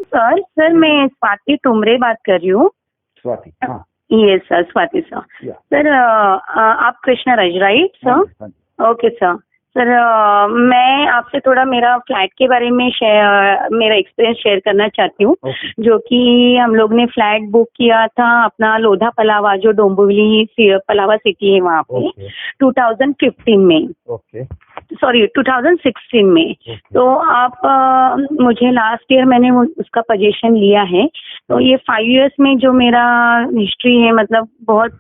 Sir sir मैं स्वाति टुमरे बात कर रही हूँ। स्वाति, हाँ। Yes sir, Swati sir. Sir आप Krishna Raj, right sir? Okay sir. Sir मैं आपसे थोड़ा मेरा फ्लैट के बारे में मेरा एक्सपीरियंस शेयर करना चाहती हूँ। जो कि हम लोग ने फ्लैट बुक किया था अपना लोधा पलावा, जो डोंबिवली पलावा सिटी है वहाँ पे, 2015 में। सॉरी 2016 में। तो आप मुझे लास्ट ईयर मैंने उसका पोजीशन लिया है। तो ये 5 इयर्स में जो मेरा हिस्ट्री है, मतलब बहुत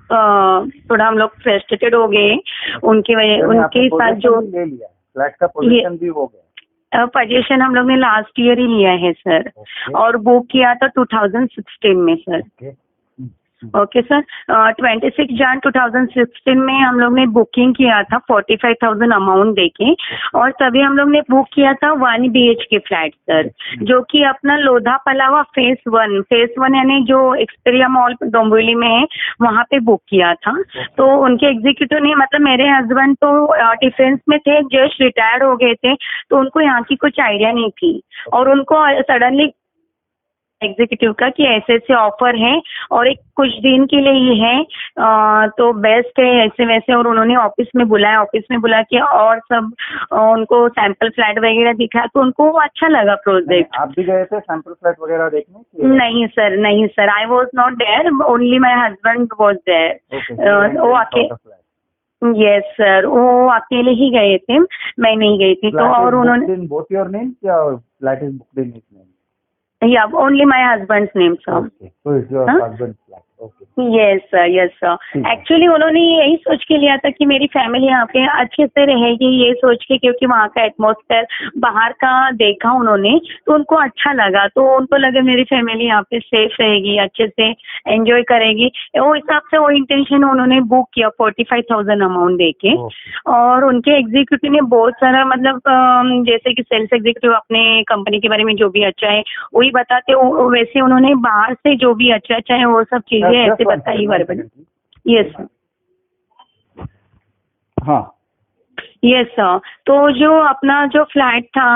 थोड़ा हम लोग फ्रस्ट्रेटेड हो गए उनके साथ। जो फ्लैट का पोजीशन भी हो गया, पोजीशन हम लोग ने लास्ट ईयर ही लिया है सर। और बुक किया था 2016 में सर। Okay sir. 26 जन 2016 में हम लोग ने बुकिंग किया था 45,000 अमाउंट देके। और तभी हम लोग ने बुक किया था 1 BHK फ्लैट सर, जो कि अपना लोधा पलावा फेस 1 यानी जो एक्सपेरिया मॉल डोंबिवली में है, वहाँ पे बुक किया था। तो उनके एग्जीक्यूटिव ने, मतलब मेरे हस्बैंड तो डिफेंस में थे, जस्ट रिटायर्ड हो गए थे, तो उनको यहाँ की कुछ आइडिया नहीं थी। और उनको सडनली एग्जीक्यूटिव का कि ऐसे ऐसे ऑफर है और एक कुछ दिन के लिए ही है, तो बेस्ट है ऐसे वैसे। और उन्होंने ऑफिस में बुलाया कि और सब उनको सैंपल फ्लैट वगैरह दिखा, तो उनको अच्छा लगा प्रोजेक्ट। आप भी गए थे सैंपल फ्लैट वगैरह देखने? नहीं sir, I was not there, only my husband was there. वो यस सर, वो अकेले ही गए थे, मैं नहीं गई थी। तो और उन्होंने बोथ योर नेम या flat is booked in his name? Yeah, only my husband's name, sir. Okay, so it's your husband's flat. Okay. Yes sir. Actually उन्होंने यही सोच के लिया था कि मेरी फैमिली यहाँ पे अच्छे से रहेगी, ये सोच के, क्योंकि वहाँ का एटमॉस्फेयर बाहर का देखा उन्होंने, तो उनको अच्छा लगा। तो उनको लगा मेरी फैमिली यहाँ पे सेफ रहेगी, अच्छे से एंजॉय करेगी, वो हिसाब से वो इंटेंशन उन्होंने बुक किया 45,000 अमाउंट देके। और उनके एग्जीक्यूटिव ने बहुत सारा, मतलब जैसे कि सेल्स एग्जीक्यूटिव अपने कंपनी के बारे में जो भी अच्छा है वही बताते, वैसे उन्होंने बाहर से जो भी अच्छा है वो सब चीजें ऐसे बताई वर्बल। Yes sir. हाँ यस सर। तो जो अपना जो फ्लैट था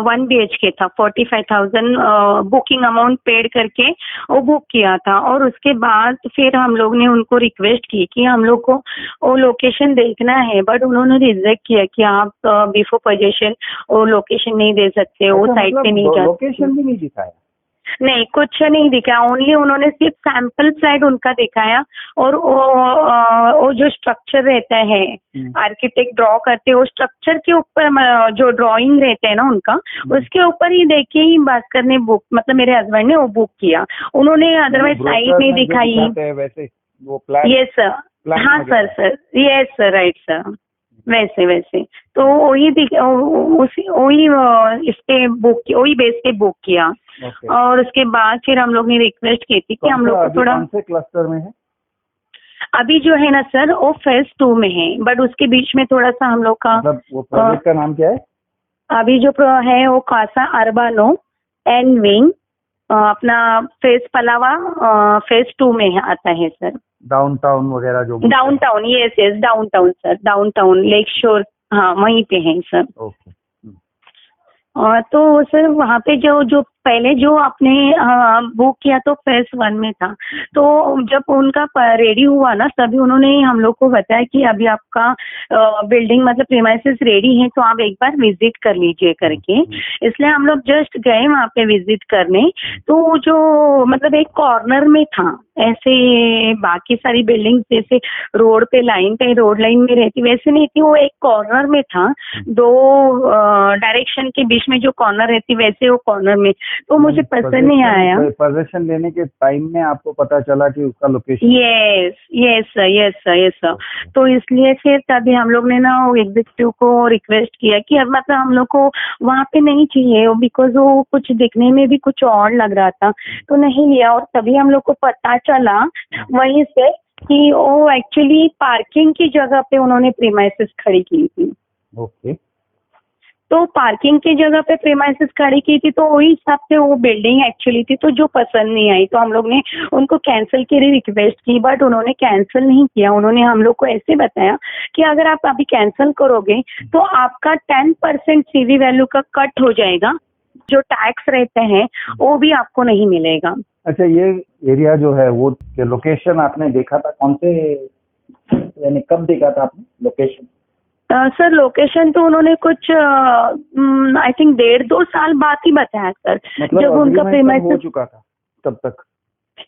1 BHK था, 45,000 बुकिंग अमाउंट पेड करके वो बुक किया था। और उसके बाद फिर हम लोग ने उनको रिक्वेस्ट की कि हम लोग को वो लोकेशन देखना है, बट उन्होंने रिजेक्ट किया कि आप बिफोर पोजीशन वो लोकेशन नहीं दे सकते, वो साइट पे नहीं जा सकते। लोकेशन भी नहीं दिखाया? नहीं, कुछ नहीं दिखाया, ओनली उन्होंने सिर्फ सैंपल फ्लैट उनका दिखाया। और वो जो स्ट्रक्चर रहता है, आर्किटेक्ट ड्रॉ करते हैं, वो स्ट्रक्चर के ऊपर जो ड्राइंग रहते हैं ना उनका, उसके ऊपर ही देख के ही बात करने बुक, मतलब मेरे हस्बैंड ने वो बुक किया। उन्होंने अदरवाइज साइट नहीं दिखाई। यस सर, हाँ sir, yes sir, right sir, वैसे तो वही इस पे बुक, वही बेस पे बुक किया। और उसके बाद फिर हम लोग ने रिक्वेस्ट की थी कि हम लोग को थोड़ा, कौन से क्लस्टर में है अभी जो है ना सर वो फेज 2 में है, बट उसके बीच में थोड़ा सा हम लोग का, मतलब वो प्रोजेक्ट का नाम क्या है? अभी जो है वो कासा अर्बानो एंड विंग, अपना फेज पलावा फेज 2 में आता है सर। डाउनटाउन वगैरह जो? Downtown, yes downtown sir, downtown lake शोर, हाँ वहीं पे है सर। ओके। तो सर वहाँ पे जो पहले जो आपने बुक किया तो फेज 1 में था, तो जब उनका रेडी हुआ ना, तभी उन्होंने हम लोग को बताया कि अभी आपका बिल्डिंग मतलब प्रीमाइसेस रेडी है, तो आप एक बार विजिट कर लीजिए करके। इसलिए हम लोग जस्ट गए वहाँ पे विजिट करने। तो जो मतलब एक कॉर्नर में था, ऐसे बाकी सारी बिल्डिंग जैसे रोड पे रोड लाइन में रहती वैसे नहीं थी, वो एक कॉर्नर में था, 2 डायरेक्शन के बीच में जो कॉर्नर रहती वैसे वो कॉर्नर में, तो मुझे पसंद नहीं आया। पोजीशन लेने के टाइम में आपको पता चला कि उसका लोकेशन? Yes sir. तो इसलिए फिर तभी हम लोग ने ना एग्जीक्यूटिव को रिक्वेस्ट किया कि अब मतलब हम लोग को वहाँ पे नहीं चाहिए, बिकॉज वो कुछ दिखने में भी कुछ और लग रहा था, तो नहीं लिया। और तभी हम लोग को पता चला वहीं से कि वो एक्चुअली पार्किंग की जगह पे उन्होंने प्रीमाइसेस खड़ी की थी। ओके। तो पार्किंग की जगह पे प्रीमाइसेस खड़ी की थी, तो वही हिसाब से वो बिल्डिंग एक्चुअली थी, तो जो पसंद नहीं आई, तो हम लोग ने उनको कैंसिल के लिए रिक्वेस्ट की, बट उन्होंने कैंसिल नहीं किया। उन्होंने हम लोग को ऐसे बताया कि अगर आप अभी कैंसिल करोगे तो आपका 10% CV वैल्यू का कट हो जाएगा, जो टैक्स रहते हैं वो भी आपको नहीं मिलेगा। अच्छा, ये एरिया जो है वो लोकेशन आपने देखा था कौन से, यानी कब देखा था आपने लोकेशन? सर लोकेशन तो उन्होंने कुछ आई थिंक 1.5-2 साल बाद ही बताया सर, मतलब जब उनका agreement हो चुका था तब तक?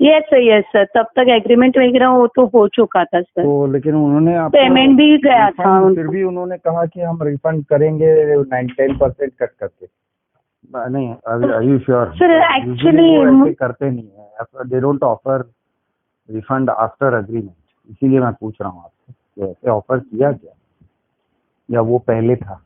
यस सर, तब तक एग्रीमेंट वगैरह वो तो हो चुका था सर। तो लेकिन उन्होंने आपको पेमेंट भी गया था फिर भी उन्होंने कहा कि हम रिफंड करेंगे 9-10% कट करके। नहीं, are you sure? Sir actually ऐसे करते नहीं है, they don't offer refund after agreement, इसीलिए मैं पूछ रहा हूँ आपसे कि ऐसे ऑफर किया क्या या वो पहले था?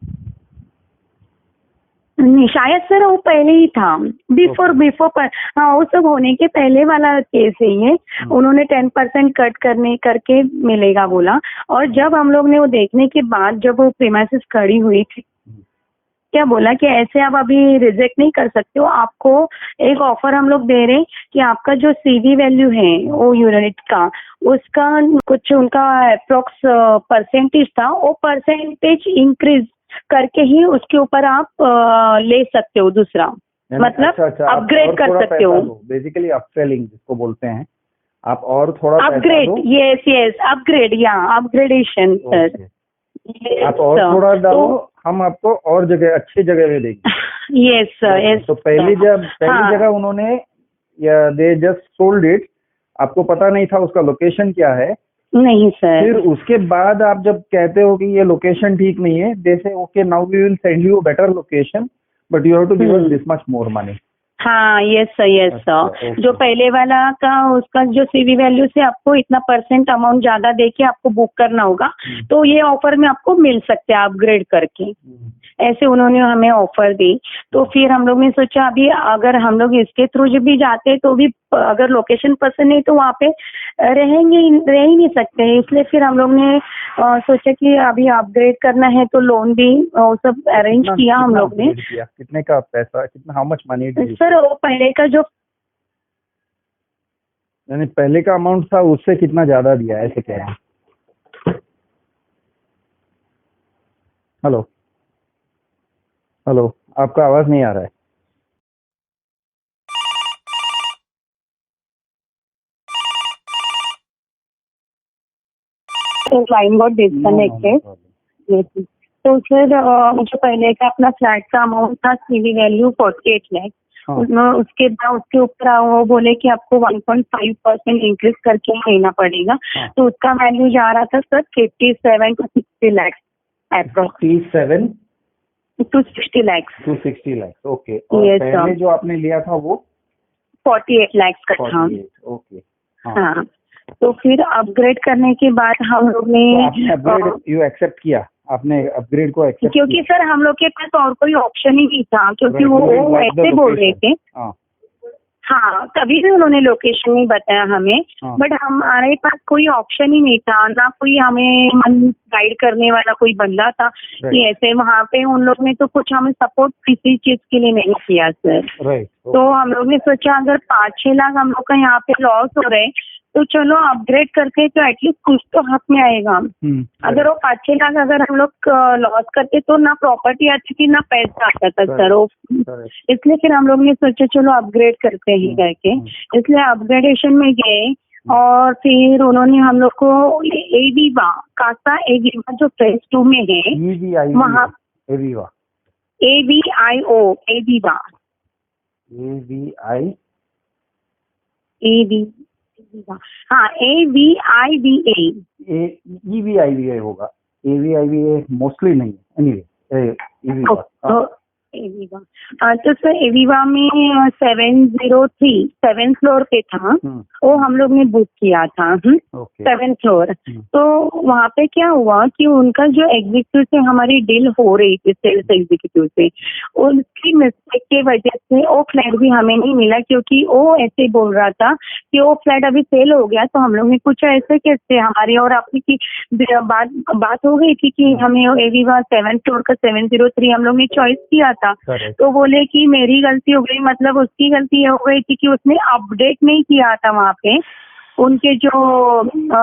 नहीं, शायद सर वो पहले ही था, बिफोर पर हाँ, वो सब होने के पहले वाला केस है ये। उन्होंने 10% कट करके मिलेगा बोला, और जब हम लोग ने वो देखने के बाद जब वो प्रीमाइसेस खड़ी हुई थी, क्या बोला कि ऐसे आप अभी रिजेक्ट नहीं कर सकते हो, आपको एक ऑफर हम लोग दे रहे हैं कि आपका जो CV वैल्यू है वो यूनिट का, उसका कुछ उनका अप्रोक्स परसेंटेज था, वो परसेंटेज इंक्रीज करके ही उसके ऊपर आप ले सकते हो दूसरा, मतलब अपग्रेड कर सकते हो। बेसिकली अपसेलिंग जिसको बोलते हैं, आप और थोड़ा अपग्रेड, यस अपग्रेड या अपग्रेडेशन सर। आप और थोड़ा डालो, हम आपको और जगह अच्छी जगह में देंगे। Yes sir. तो पहली जगह उन्होंने दे जस्ट सोल्ड इट, आपको पता नहीं था उसका लोकेशन क्या है? नहीं सर। फिर उसके बाद आप जब कहते हो कि ये लोकेशन ठीक नहीं है, they say okay now we will send you better location but you have to give us this much more money. हाँ यस सर। जो पहले वाला का उसका जो CV वैल्यू से आपको इतना % अमाउंट ज्यादा देके आपको बुक करना होगा, तो ये ऑफर में आपको मिल सकते हैं अपग्रेड करके, ऐसे उन्होंने हमें ऑफर दी। तो फिर हम लोग ने सोचा अभी अगर हम लोग इसके थ्रू जब भी जाते तो भी अगर लोकेशन पसंद नहीं तो वहाँ पे रह ही नहीं सकते, इसलिए फिर हम लोग ने सोचा कि अभी अपग्रेड करना है तो लोन भी सब अरेंज किया हम लोग ने। कितने का पैसा, कितना, हाउ मच मनी? सर वो पहले का जो यानी पहले का अमाउंट था उससे कितना ज्यादा दिया, ऐसे क्या है? हेलो, आपका आवाज नहीं आ रहा है। Line got disconnected. तो सर जो पहले का अपना फ्लैट का अमाउंट था CV वैल्यू 48 लाख, उसके बाद उसके ऊपर वो बोले कि आपको 1.5% इंक्रीज करके लेना पड़ेगा, तो उसका वैल्यू जा रहा था sir 57 to 60 lakh approx. 57 to 60 lakh. Okay. और पहले जो आपने लिया था वो 48 लाख का था। ओके हाँ, तो फिर अपग्रेड करने के बाद हम लोग ने यू एक्सेप्ट किया, आपने अपग्रेड को एक्सेप्ट क्योंकि किया? सर हम लोग के पास और कोई ऑप्शन ही नहीं था, क्योंकि वो ऐसे बोल रहे थे। हाँ, कभी भी उन्होंने लोकेशन नहीं बताया हमें, बट हमारे पास कोई ऑप्शन ही नहीं था, ना कोई हमें गाइड करने वाला कोई बंदा था कि ऐसे वहाँ पे उन लोग ने तो कुछ हमें सपोर्ट किसी चीज के लिए नहीं किया सर। तो हम लोग ने सोचा अगर 5-6 लाख हम लोग का यहाँ पे लॉस हो रहे तो चलो अपग्रेड करके तो एटलीस्ट कुछ तो हाथ में आएगा। अगर वो 5-6 लाख अगर हम लोग लॉस करते तो ना प्रॉपर्टी आती थी ना पैसा आता था सर, वो इसलिए फिर हम लोग ने सोचा चलो अपग्रेड करते ही करके, इसलिए अपग्रेडेशन में गए। और फिर उन्होंने हम लोग को एविवा कासा एविवा जो फेज 2 में है वहाँ एविवा AVIO एविवा हाँ AVIVA EVIVA होगा, AVIVA मोस्टली नहीं है। एनीवे एविवा तो सर एविवा में 703 7th फ्लोर पे था, वो हम लोग ने बुक किया था 7th फ्लोर। तो वहाँ पे क्या हुआ कि उनका जो एग्जीक्यूटिव से हमारी डील हो रही थी सेल्स एग्जीक्यूटिव से, उनकी मिस्टेक की वजह से वो फ्लैट भी हमें नहीं मिला, क्योंकि वो ऐसे बोल रहा था कि वो फ्लैट अभी सेल हो गया। तो हम लोग ने पूछा ऐसे कैसे, हमारी और आपकी की बात हो गई थी कि हमें एविवा 7th फ्लोर का 703 हम लोग ने चॉइस किया था। तो बोले कि मेरी गलती हो गई, मतलब उसकी गलती हो गई थी कि उसने अपडेट नहीं किया था वहाँ पे उनके जो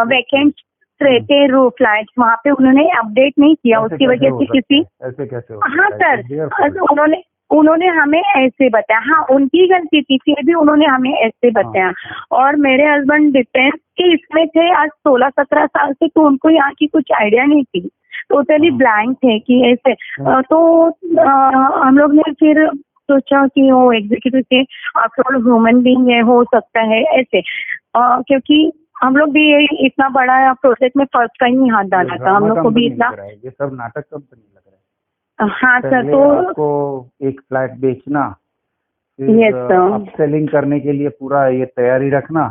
वैकेंट रहते फ्लैट वहाँ पे उन्होंने अपडेट नहीं किया, उसकी वजह से किसी ऐसे कैसे हो? हाँ सर, उन्होंने उन्होंने हमें ऐसे बताया, हाँ उनकी गलती थी, फिर भी उन्होंने हमें ऐसे बताया। और मेरे हस्बैंड डिफेंस के इसमें थे आज 16-17 साल से, तो उनको यहाँ की कुछ आइडिया नहीं थी, टोटली ब्लैंक थे कि ऐसे। तो हम लोग ने फिर सोचा कि वो एग्जीक्यूटिव थे, आफ्टर ऑल ह्यूमन बीइंग है, हो सकता है ऐसे, क्योंकि हम लोग भी यही इतना बड़ा प्रोजेक्ट में फर्स्ट टाइम ही हाथ डाला था, हम लोग को भी इतना। ये सब नाटक कंपनी लग रहा है। हाँ सर, पहले तो आपको एक फ्लैट बेचना, यस फिर सर, अपसेलिंग करने के लिए पूरा ये तैयारी रखना,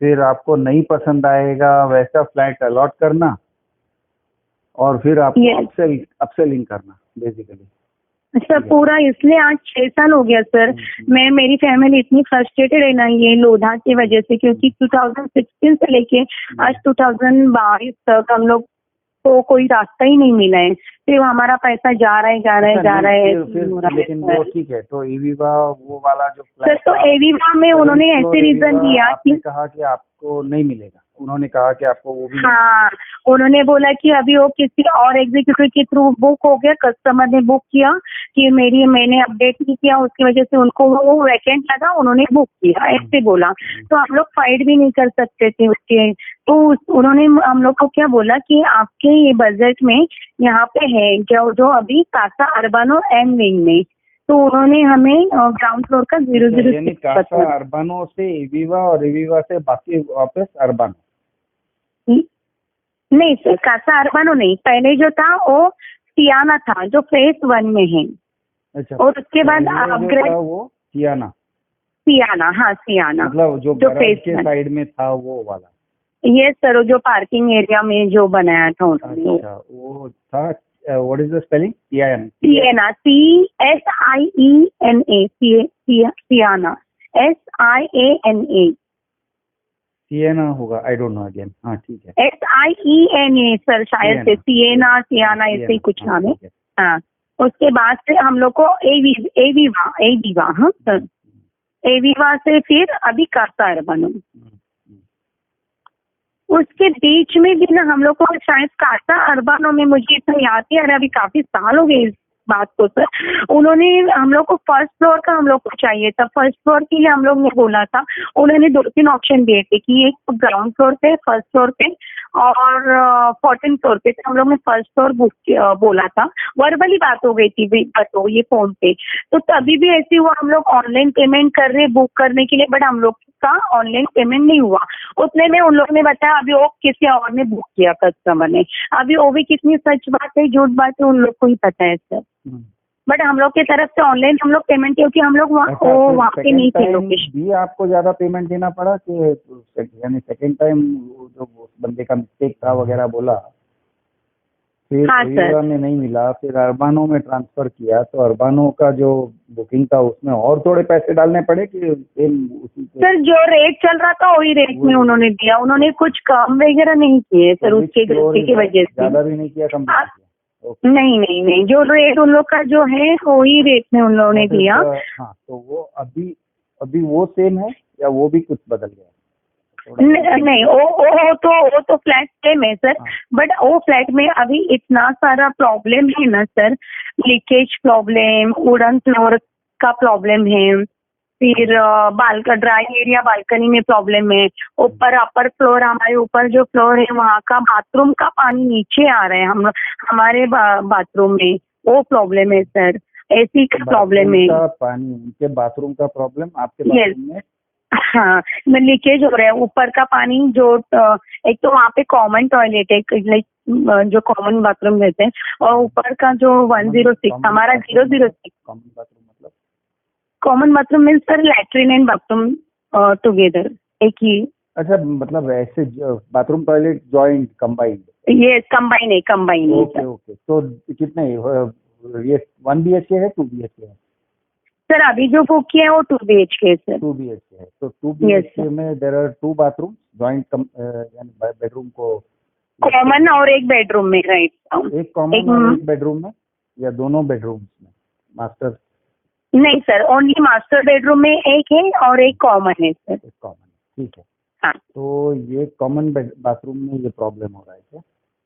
फिर आपको नहीं पसंद आएगा वैसा फ्लैट अलॉट करना, और फिर आपको अपसेलिंग करना बेसिकली। सर पूरा इसलिए आज 6 साल हो गया सर। मेरी फैमिली इतनी फ्रस्ट्रेटेड है ना ये लोधा की वजह से, क्योंकि 2016 से लेके आज 2022 तक हम लोग को कोई रास्ता ही नहीं मिला है, सिर्फ हमारा पैसा जा रहा है। लेकिन वो ठीक है, तो एविवा वो वाला जो सर, तो एविवा में उन्होंने ऐसे रीजन दिया कि कहा कि आपको नहीं मिलेगा, उन्होंने कहा कि आपको वो भी हाँ, उन्होंने बोला कि अभी वो किसी और एग्जीक्यूटिव के थ्रू बुक हो गया, कस्टमर ने बुक किया कि मैंने अपडेट नहीं किया, उसकी वजह से उनको वो वैकेंट लगा, उन्होंने बुक किया, ऐसे बोला। तो हम लोग फाइट भी नहीं कर सकते थे उसके। तो उन्होंने हम लोग को क्या बोला कि आपके ये बजट में यहाँ पे है जो अभी कासा अर्बानो एम विंग में, तो उन्होंने हमें ग्राउंड फ्लोर का 006 कासा अर्बानो से एविवा और एविवा से बाकी वापस अर्बानो नहीं सर, कासा अर्बानो नहीं, पहले जो था वो सियाना था जो फेज 1 में है। अच्छा, और उसके बाद अपग्रेड वो सियाना, हाँ सियाना, मतलब जो गैराज के साइड में था वो वाला। यस सर, जो पार्किंग एरिया में जो बनाया था उन्होंने। अच्छा, वो था। What is the spelling? Siana, Siana, Siana, SIANA। Siana होगा, आई डोंट नो अगेन। हाँ ठीक है, SIENA सर, शायद से सियाना ऐसे ही कुछ नाम है। हाँ, उसके बाद से हम लोग को एविवा हाँ सर, एविवा से फिर अभी कासा अर्बानो। उसके बीच में भी ना हम लोग को शायद कासा अर्बानो में, मुझे इतना याद नहीं आ रहा, अभी काफी साल हो गए इस बात को सर। उन्होंने हम लोग को फर्स्ट फ्लोर का हम लोग को चाहिए था, फर्स्ट फ्लोर के लिए हम लोग ने बोला था। उन्होंने 2-3 ऑप्शन दिए थे कि एक ग्राउंड फ्लोर पे, फर्स्ट फ्लोर पे और 14 फ्लोर पे। हम लोग ने फर्स्ट फ्लोर बुक बोला था, वर्बली बात हो गई थी तो ये फोन पे। तो तभी भी ऐसे हुआ, हम लोग ऑनलाइन पेमेंट कर रहे बुक करने के लिए, बट हम लोग का ऑनलाइन पेमेंट नहीं हुआ। उतने में उन लोग ने बताया अभी वो किसी और ने बुक किया कस्टमर ने। अभी वो भी कितनी सच बात है झूठ बात है उन लोग को ही पता है सर। बट हम लोग की तरफ से ऑनलाइन हम लोग पेमेंट, क्योंकि हम लोग वहाँ पे नहीं थे लोकेशन। भी आपको ज्यादा पेमेंट देना पड़ा कि यानी सेकंड टाइम जो बंदे का मिस्टेक था वगैरह बोला, फिर एविवा में नहीं मिला, फिर अर्बानो में ट्रांसफर किया, तो अर्बानो का जो बुकिंग था उसमें और थोड़े पैसे डालने पड़े कि उसी सर जो रेट चल रहा था वही रेट में उन्होंने दिया, उन्होंने कुछ कम वगैरह नहीं किए सर, उसके गलती की वजह से। ज्यादा भी नहीं किया, कम नहीं, जो रेट उन लोग का जो है वही रेट में उन लोगों ने दिया। हाँ, तो वो अभी वो सेम है या वो भी कुछ बदल गया? नहीं, वो तो फ्लैट सेम है सर, बट वो फ्लैट में अभी इतना सारा प्रॉब्लम है ना sir, leakage problem, wooden floor का प्रॉब्लम है, फिर ड्राई एरिया बालकनी में प्रॉब्लम है, ऊपर अपर फ्लोर, हमारे ऊपर जो फ्लोर है वहाँ का बाथरूम का पानी नीचे आ रहा है हमारे बाथरूम में, वो प्रॉब्लम है सर। ऐसी का प्रॉब्लम है, पानी उनके बाथरूम का प्रॉब्लम आपके बाथरूम में। हाँ, लीकेज हो रहा है ऊपर का पानी, जो एक तो वहाँ पे कॉमन टॉयलेट है, लाइक जो कॉमन बाथरूम रहते हैं, और ऊपर का जो 106 हमारा 006 कॉमन बाथरूम मतलब common bathroom means sir latrine and bathroom together एक ही। अच्छा, मतलब ऐसे बाथरूम टॉयलेट जॉइंट कंबाइंड? ये कंबाइन है। ओके, तो कितने ये 1 BHK है, 2 BHK है? सर अभी जो बुक किया है वो 2 BHK है सर। 2 BHK है, तो 2 BHK में देयर आर 2 बाथरूम जॉइंट, यानी बेडरूम को कॉमन और एक बेडरूम में, राइट? एक कॉमन और एक बेडरूम में, या दोनों बेडरूम्स में मास्टर? नहीं सर, ओनली मास्टर बेडरूम में एक है और एक कॉमन है सर। एक कॉमन, ठीक है। हाँ, तो ये कॉमन बाथरूम में ये प्रॉब्लम हो रहा है क्या?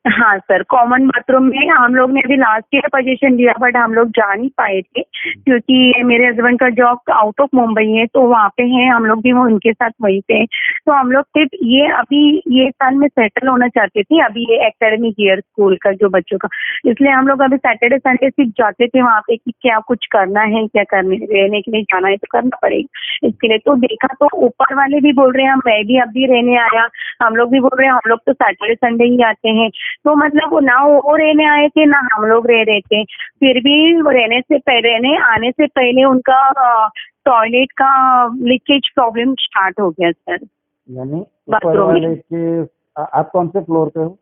हाँ सर, कॉमन बाथरूम में हम लोग ने अभी लास्ट ईयर पोजीशन लिया, बट हम लोग जा नहीं पाए थे क्योंकि मेरे हस्बैंड का जॉब आउट ऑफ मुंबई है, तो वहाँ पे हैं हम लोग भी, वो उनके साथ वहीं पे हैं। तो हम लोग सिर्फ ये अभी ये साल में सेटल होना चाहते थे, अभी ये एकेडमिक ईयर स्कूल का जो बच्चों का, इसलिए हम लोग अभी सैटरडे संडे सिर्फ जाते थे वहाँ पे कि क्या कुछ करना है, क्या करने रहने के लिए जाना है तो करना पड़ेगा इसके लिए। तो देखा तो ऊपर वाले भी बोल रहे हैं, मैं भी अभी रहने आया, हम लोग भी बोल रहे हैं हम लोग तो सैटरडे संडे ही आते हैं। तो मतलब वो ना वो रहने आए थे ना हम लोग रह रहे थे, फिर भी वो रहने आने से पहले उनका टॉयलेट का लीकेज प्रॉब्लम स्टार्ट हो गया सर। यानी ऊपर वाले के आप कौन से फ्लोर पे हो?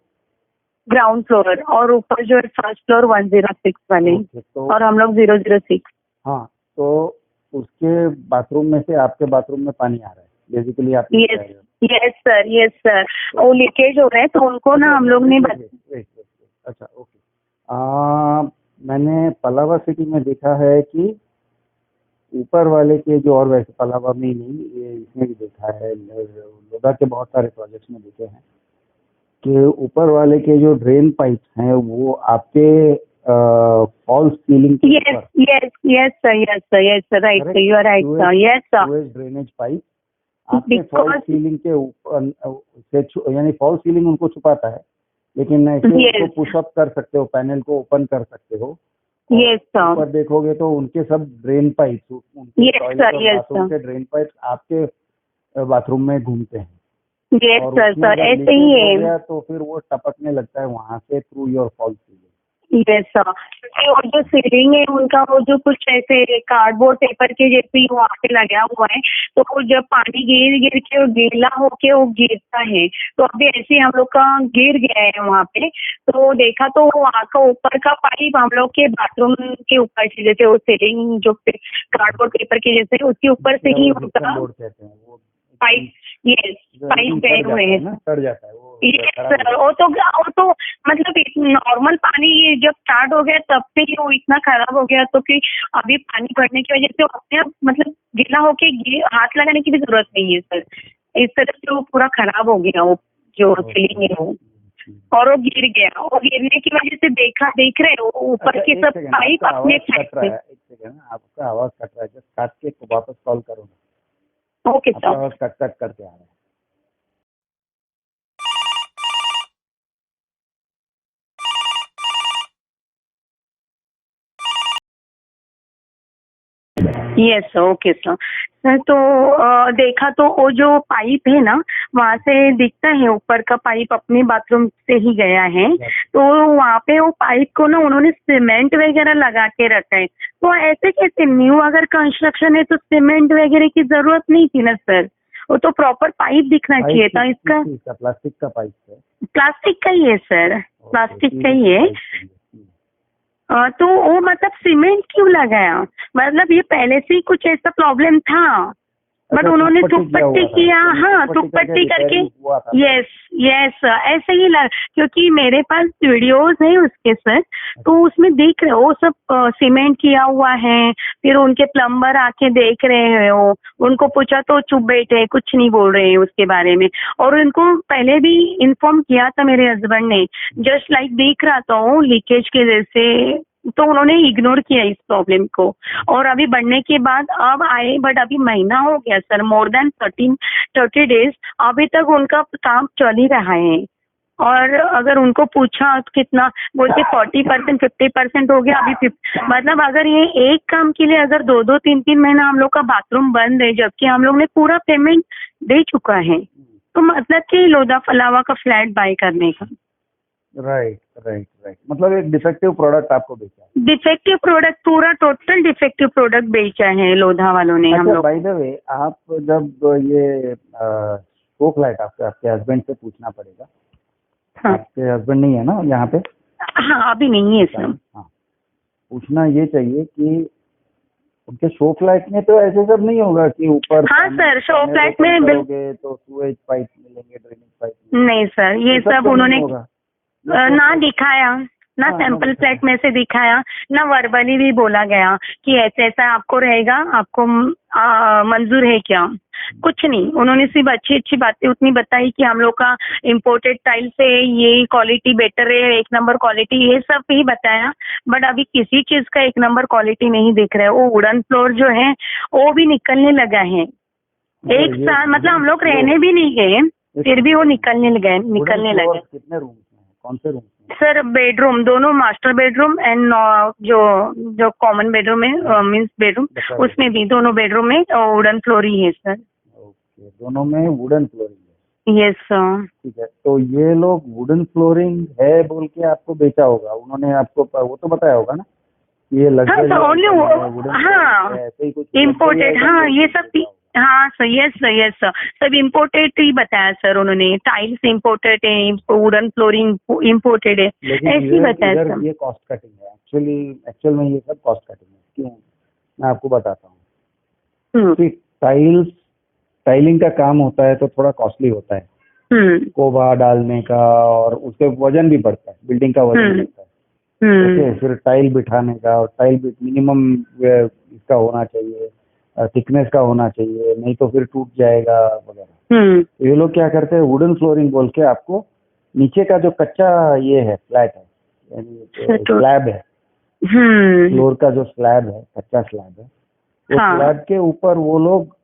ग्राउंड फ्लोर, और ऊपर जो है फर्स्ट फ्लोर 106 वाले, तो और हम लोग 006। हाँ, तो उसके बाथरूम में से आपके बाथरूम में पानी आ रहा है बेसिकली, आप ये कह रहे हो? यस सर, वो लीकेज हो रहा है, तो उनको ना हम लोग ने अच्छा ओके। मैंने पलावा सिटी में देखा है कि ऊपर वाले के जो, और वैसे पलावा में ही नहीं, ये इसमें भी देखा है, लोधा के बहुत सारे प्रोजेक्ट्स में देखे हैं कि ऊपर वाले के जो ड्रेन पाइप्स हैं वो आपके फॉल्स सीलिंग के ऊपर। Yes sir, right sir, you are right sir, yes sir. Drainage pipe आपके फॉल्स सीलिंग के ऊपर, यानी फॉल्स सीलिंग उनको छुपाता है, लेकिन ऐसे उसको पुशअप कर सकते हो, पैनल को ओपन कर सकते हो। Yes sir. ऊपर देखोगे तो उनके सब ड्रेन पाइप्स, उनके टॉयलेट और बाथरूम के ड्रेन पाइप्स आपके बाथरूम में घूमते हैं। यस सर, ऐसे ही है। तो फिर वो टपकने लगता है वहां से through your false ceiling. Yes sir, और जो सीलिंग है उनका वो जो कुछ ऐसे कार्डबोर्ड पेपर के जैसे वहाँ पे लगा हुआ है, तो वो जब पानी गिर के वो गीला होके वो गिरता है, तो अभी ऐसे हम लोग का गिर गया है वहाँ पे। तो देखा तो वहाँ का ऊपर का पाइप हम लोग के बाथरूम के ऊपर से, जैसे वो सीलिंग जो कार्डबोर्ड पेपर के जैसे उसके ऊपर से ही उनका पाइप, यस पाइप गए हुए हैं, सड़ जाता है वो। यस सर, वो तो मतलब नॉर्मल पानी जब स्टार्ट हो गया तब से ही वो इतना खराब हो गया, तो कि अभी पानी भरने की वजह से अपने आप मतलब गीला होके हाथ लगाने की भी जरूरत नहीं है सर, इस तरह से वो पूरा खराब हो गया वो जो सीलिंग है वो, और वो गिर गया। और गिरने की वजह से देख रहे हो ऊपर के सब पाइप अपने एक सेकंड, आपका आवाज कट रहा है, जस्ट काट के वापस कॉल करो। Okay sir. आवाज कट करके आ रहा है। Yes okay sir. तो देखा तो वो जो पाइप है ना वहाँ से दिखता है ऊपर का पाइप अपने बाथरूम से ही गया है, तो वहाँ पे वो पाइप को ना उन्होंने सीमेंट वगैरह लगा के रखा है। तो ऐसे कैसे, न्यू अगर कंस्ट्रक्शन है तो सीमेंट वगैरह की जरूरत नहीं थी ना सर, वो तो प्रॉपर पाइप दिखना चाहिए था। इसका प्लास्टिक का पाइप है? प्लास्टिक का ही है सर, प्लास्टिक का ही है। तो वो मतलब सीमेंट क्यों लगाया, मतलब ये पहले से ही कुछ ऐसा प्रॉब्लम था, बट उन्होंने टुकपट्टी किया। हाँ, टुकपट्टी करके, यस ऐसे ही क्योंकि मेरे पास वीडियोस है उसके सर, तो उसमें देख रहे हो वो सब सीमेंट किया हुआ है। फिर उनके प्लम्बर आके देख रहे हैं, वो उनको पूछा तो चुप बैठे, कुछ नहीं बोल रहे हैं उसके बारे में। और उनको पहले भी इन्फॉर्म किया था मेरे हस्बैंड ने, जस्ट लाइक देख रहा था वो लीकेज के जैसे, तो उन्होंने इग्नोर किया इस प्रॉब्लम को। और अभी बढ़ने के बाद अब आए, बट अभी महीना हो गया सर, मोर देन 30 डेज, अभी तक उनका काम चल ही रहा है। और अगर उनको पूछा तो कितना बोलते 40% 50% हो गया अभी। मतलब अगर ये एक काम के लिए अगर 2-2 3-3 महीना हम लोग का बाथरूम बंद है, जबकि हम लोग ने पूरा पेमेंट दे चुका है, तो मतलब कि लोधा फलावा का फ्लैट बाय करने का। राइट, मतलब एक डिफेक्टिव प्रोडक्ट आपको बेचा है। डिफेक्टिव प्रोडक्ट, पूरा टोटल डिफेक्टिव प्रोडक्ट बेचा है लोधा वालों ने। हम लोग बाय द वे, आप जब ये स्कोप लाइट आपके हस्बैंड से पूछना पड़ेगा। हाँ, आपके हस्बैंड नहीं है ना यहाँ पे? हाँ, अभी नहीं है सर। हाँ, पूछना ये चाहिए कि उनके शो फ्लैट में तो ऐसे सब नहीं होगा कि ऊपर। हाँ सर, शो फ्लैट में तो सूएज पाइप मिलेंगे, ड्रेनेज पाइप नहीं सर, ये सब उन्होंने ना दिखाया। ना सैंपल फ्लैट में से दिखाया, ना वर्बली भी बोला गया कि ऐसा ऐसा आपको रहेगा, आपको मंजूर है क्या, कुछ नहीं। उन्होंने सिर्फ अच्छी अच्छी बातें उतनी बताई कि हम लोग का इम्पोर्टेड टाइल से ये क्वालिटी बेटर है, 1 नंबर क्वालिटी, ये सब ही बताया। बट अभी किसी चीज का 1 नंबर क्वालिटी नहीं दिख रहा है। वो वुडन फ्लोर जो है वो भी निकलने लगा है। एक साल मतलब हम लोग रहने भी नहीं गए, फिर भी वो निकलने लगे। कितने रूम हैं, कौन से रूम? सर बेडरूम दोनों, मास्टर बेडरूम एंड जो जो कॉमन बेडरूम है, मीन्स बेडरूम, उसमें भी दोनों बेडरूम में वुडन फ्लोर ही है सर। ओके, दोनों में वुडन फ्लोरिंग है। Yes sir. ठीक है, तो ये लोग वुडन फ्लोरिंग है बोल के आपको बेचा होगा, उन्होंने आपको वो तो बताया होगा ना ये लग्जरी इम्पोर्टेड, हाँ ये सब, हाँ sir, yes sir, yes sir, सब इम्पोर्टेड ही बताया सर उन्होंने। टाइल्स इम्पोर्टेड है, वुडन फ्लोरिंग इम्पोर्टेड है, ऐसे ही बताया सर। ये कॉस्ट कटिंग है एक्चुअल में, ये सब कॉस्ट कटिंग है। क्यों, मैं आपको बताता हूँ। टाइलिंग का काम होता है तो थोड़ा कॉस्टली होता है, कोबा डालने का, और उसके वजन भी बढ़ता है, बिल्डिंग का वजन बढ़ता है। ओके, फिर टाइल बिठाने का, और टाइल मिनिमम इसका होना चाहिए, थिकनेस का होना चाहिए, नहीं तो फिर टूट जाएगा वगैरह। तो ये लोग क्या करते हैं, वुडन फ्लोरिंग बोल के आपको नीचे का जो कच्चा ये है, फ्लैट है, यानी स्लैब है, फ्लोर का जो स्लैब है, कच्चा स्लैब है, वो स्लैब के ऊपर वो लोग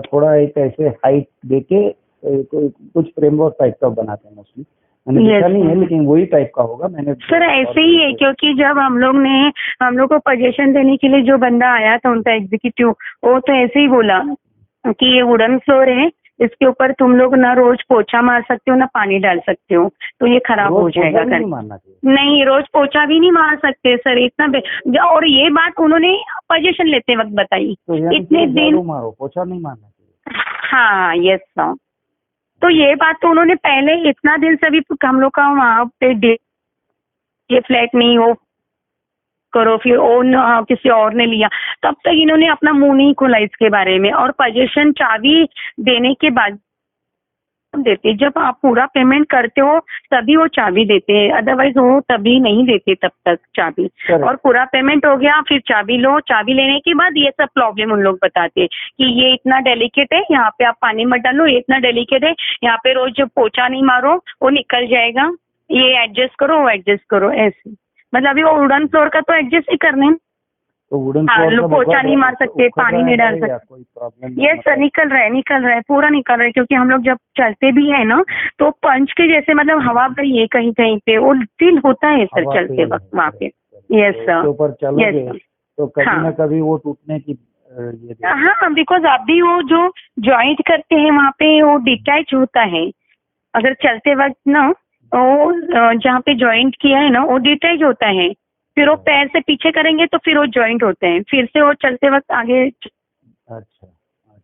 थोड़ा एक ऐसे हाइट देके कुछ फ्रेमवर्क टाइप का बनाते हैं। मोस्टली मैंने देखा नहीं है, लेकिन वही टाइप का होगा। मैंने सर ऐसे ही है, क्योंकि जब हम लोग को पोजीशन देने के लिए जो बंदा आया था उनका एग्जीक्यूटिव, वो तो ऐसे ही बोला कि ये वुडन फ्लोर है, इसके ऊपर तुम लोग ना रोज पोछा मार सकते हो ना पानी डाल सकते हो, तो ये खराब हो जाएगा। नहीं, रोज पोछा भी नहीं मार सकते सर, इतना। और ये बात उन्होंने पोजीशन लेते वक्त बताई। तो इतने दिन मारो, पोछा नहीं मारना चाहिए। हाँ यस सर। तो ये बात तो उन्होंने पहले इतना दिन से भी हम लोग का वहाँ पे ये फ्लैट नहीं हो करो, फिर किसी और ने लिया, तब तक इन्होंने अपना मुंह नहीं खोला इसके बारे में। और पोजीशन चाबी देने के बाद देते, जब आप पूरा पेमेंट करते हो तभी वो चाबी देते हैं, अदरवाइज वो तभी नहीं देते तब तक चाबी। और पूरा पेमेंट हो गया फिर चाबी लो, चाबी लेने के बाद ये सब प्रॉब्लम उन लोग बताते हैं कि ये इतना डेलिकेट है, यहाँ पे आप पानी मत डालो, ये इतना डेलिकेट है, यहाँ पे रोज पोछा नहीं मारो वो निकल जाएगा, ये एडजस्ट करो वो एडजस्ट करो, ऐसे। मतलब अभी वो वुडन फ्लोर का तो एडजस्ट ही करने, तो वुडन फ्लोर पोछा नहीं मार सकते, पानी नहीं डाल सकते। ये सर निकल रहा है, पूरा निकल रहा है, क्योंकि हम लोग जब चलते भी है ना तो पंच के जैसे मतलब हवा भरी है कहीं कहीं पे, वो फील होता है सर चलते वक्त वहाँ पे। यस सर, ऊपर चलोगे तो कभी ना कभी वो टूटने की हाँ, बिकॉज अभी वो जो ज्वाइंट करते हैं वहाँ पे वो डिटैच होता है, अगर चलते वक्त ना वो जहाँ पे ज्वाइंट किया है ना वो डिटैच होता है, फिर वो पैर से पीछे करेंगे तो फिर वो ज्वाइंट होते हैं, फिर से वो चलते वक्त आगे। अच्छा,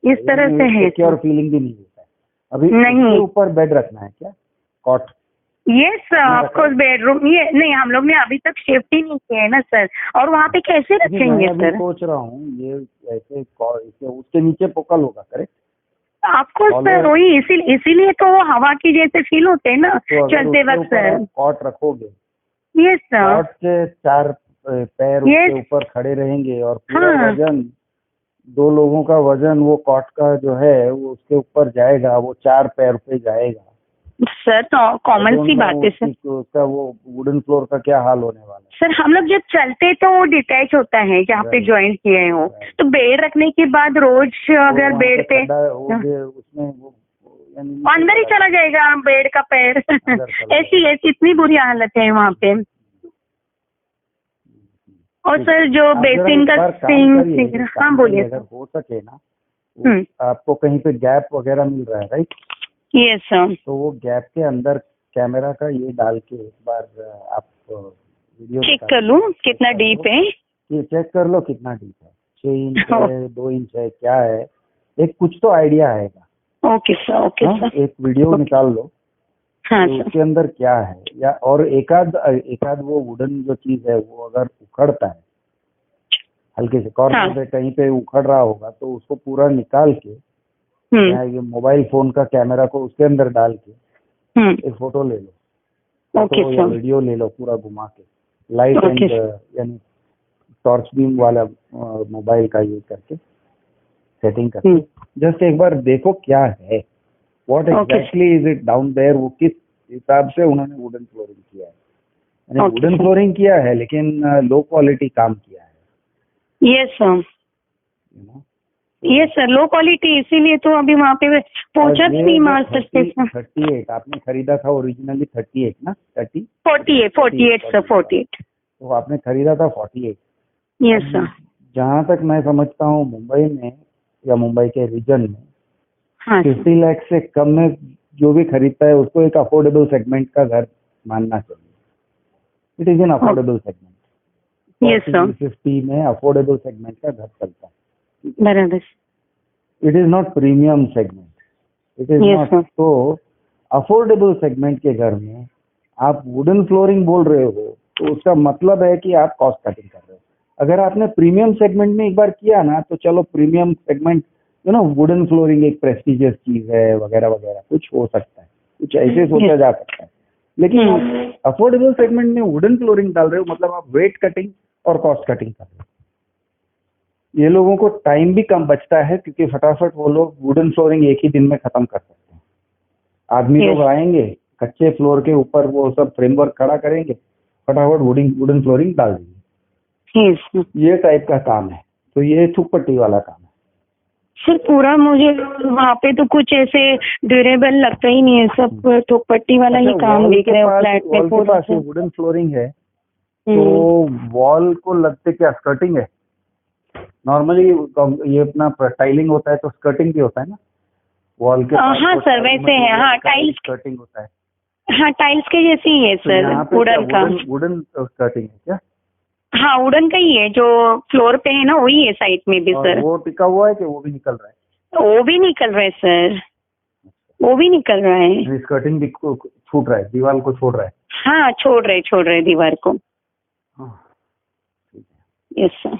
इस तरह से है। और फीलिंग भी नहीं होता है। अभी नहीं, ऊपर बेड रखना है क्या, कॉट? यस ऑफकोर्स, बेडरूम ये नहीं, हम लोग ने अभी तक सेफ्टी नहीं किया है ना सर, और वहाँ पे कैसे रखेंगे सर? सोच रहा हूँ ये ऐसे उसके नीचे पोकल होगा, करेक्ट? आपको सर वही, इसीलिए तो वो हवा की जैसे फील होते हैं ना चलते वक्त सर। कॉट रखोगे, यस सर, कॉट के 4 पैर उसके ऊपर खड़े रहेंगे, और पूरा वजन, 2 लोगों का वजन वो कॉट का जो है वो उसके ऊपर जाएगा, वो 4 पैर पे जाएगा सर। तो कॉमन सी बात है सर, उसका वो वुडन फ्लोर का क्या हाल होने वाला है सर? हम लोग जब चलते तो वो डिटैच होता है जहाँ पे ज्वाइंट किए हो, तो बेड रखने के बाद रोज अगर बेड पे उसमें वो अंदर ही चला जाएगा बेड का पैर ऐसी इतनी बुरी हालत है वहाँ पे। और सर जो बेसिन का सिंक, हाँ बोलिए। अगर हो सके ना, आपको कहीं पे गैप वगैरह मिल रहा है, राइट? Yes sir. तो वो गैप के अंदर कैमरा का ये डाल के एक बार आप वीडियो चेक कर लूँ कितना डीप है, ये चेक कर लो कितना डीप है, 6 इंच है, 2 इंच है, क्या है, एक कुछ तो आइडिया आएगा। Okay sir, okay sir. एक वीडियो निकाल लो, हाँ तो उसके अंदर क्या है, या और एकाध वो वुडन जो चीज है वो अगर उखड़ता है हल्के से कॉर्नर पे कहीं पे उखड़ रहा होगा, तो उसको पूरा निकाल के ये मोबाइल फोन का कैमरा को उसके अंदर डाल के एक फोटो ले लो। फोटो या वीडियो ले लो पूरा घुमा के, लाइट एंड यानी टॉर्च बीम वाला मोबाइल का यूज करके सेटिंग करके जस्ट एक बार देखो क्या है, what exactly is it down there, वो किस हिसाब से उन्होंने वुडन फ्लोरिंग किया है। मैंने वुडन फ्लोरिंग किया है लेकिन लो क्वालिटी काम किया है। Yes sir, yes sir, low quality, इसीलिए तो अभी वहाँ पे पहुंचा नहीं माल सकते। 38 आपने खरीदा था ओरिजिनली, 38 ना, 48 सर, 48। तो आपने खरीदा था 48। Yes sir. जहाँ तक मैं समझता हूँ मुंबई में या मुंबई के रीजन में 50 लाख से कम में जो भी खरीदता है उसको एक अफोर्डेबल सेगमेंट का घर मानना चाहिए। It is an affordable segment. Yes sir. 50 में अफोर्डेबल सेगमेंट का घर चलता है। बराबर। It is not premium segment, it is not. तो अफोर्डेबल सेगमेंट के घर में आप वुडन फ्लोरिंग बोल रहे हो तो उसका मतलब है कि आप कॉस्ट कटिंग कर रहे हो। अगर आपने प्रीमियम सेगमेंट में एक बार किया ना तो चलो प्रीमियम सेगमेंट वुडन फ्लोरिंग एक प्रेस्टिजियस चीज है वगैरह वगैरह, कुछ हो सकता है, कुछ ऐसे सोचा जा सकता है। लेकिन आप अफोर्डेबल सेगमेंट में वुडन फ्लोरिंग डाल रहे हो मतलब आप वेट कटिंग और कॉस्ट कटिंग कर रहे हो। ये लोगों को टाइम भी कम बचता है क्योंकि फटाफट वो लोग वुडन फ्लोरिंग एक ही दिन में खत्म कर सकते हैं। आदमी लोग आएंगे, कच्चे फ्लोर के ऊपर वो सब फ्रेमवर्क खड़ा करेंगे, फटाफट वुडन फ्लोरिंग डाल देंगे। ये टाइप का काम है। तो ये थुक पट्टी वाला काम है सर। पूरा मुझे वहाँ पे तो कुछ ऐसे ड्यूरेबल लगता ही नहीं है, सब थोक पट्टी वाला ही काम दिख रहा है फ्लैट में। वॉल के पास वुडन फ्लोरिंग है तो वॉल को लगते क्या स्कर्टिंग है? नॉर्मली ये अपना टाइलिंग होता है तो स्कर्टिंग भी होता है ना वॉल के पास। हाँ सर, वैसे है। हाँ, टाइल्स स्कर्टिंग होता है। हाँ, टाइल्स के जैसे ही है सर। वुडन का वुडन स्कर्टिंग है क्या? हाँ, वुडन का ही है, जो फ्लोर पे है ना वही है साइड में भी सर। वो टिका हुआ है कि वो भी निकल रहा है? वो भी निकल रहा है सर, वो भी निकल रहा है। स्कर्टिंग भी छूट रहा है, दीवार को छोड़ रहा है? हाँ, छोड़ रहे दीवार को। Yes sir.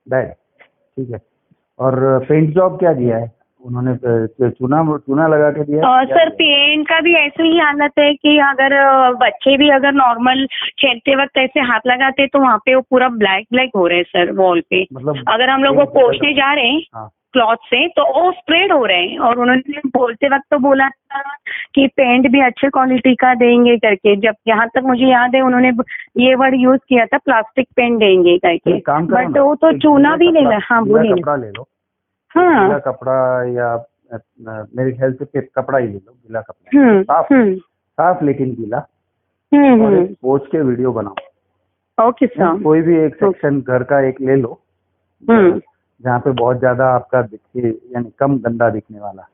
राइट, ठीक है। और पेंट जॉब क्या दिया है उन्होंने? चूना लगा के दिया है? सर पेंट का भी ऐसे ही हालत है कि अगर बच्चे भी अगर नॉर्मल खेलते वक्त ऐसे हाथ लगाते तो वहाँ पे वो पूरा ब्लैक हो रहा है सर वॉल पे। मतलब अगर हम लोग वो पोंछने जा रहे हैं क्लॉथ से तो वो स्प्रेड हो रहे हैं। और उन्होंने बोलते वक्त तो बोला था कि पेंट भी अच्छे क्वालिटी का देंगे करके। जब यहाँ तक मुझे याद है उन्होंने ये वर्ड यूज किया था, प्लास्टिक पेंट देंगे करके। बट वो तो चूना भी नहीं। हाँ बोलिए। कपड़ा ले लो। हाँ, गीला कपड़ा या मेरे ख्याल से कपड़ा ही ले लो, गीला कपड़ा साफ लेकिन गीला। और पोंछ के वीडियो बनाओ। Okay sir. कोई भी एक सेक्शन घर का एक ले लो जहाँ पे बहुत ज्यादा आपका दिखे, यानी कम गंदा दिखने वाला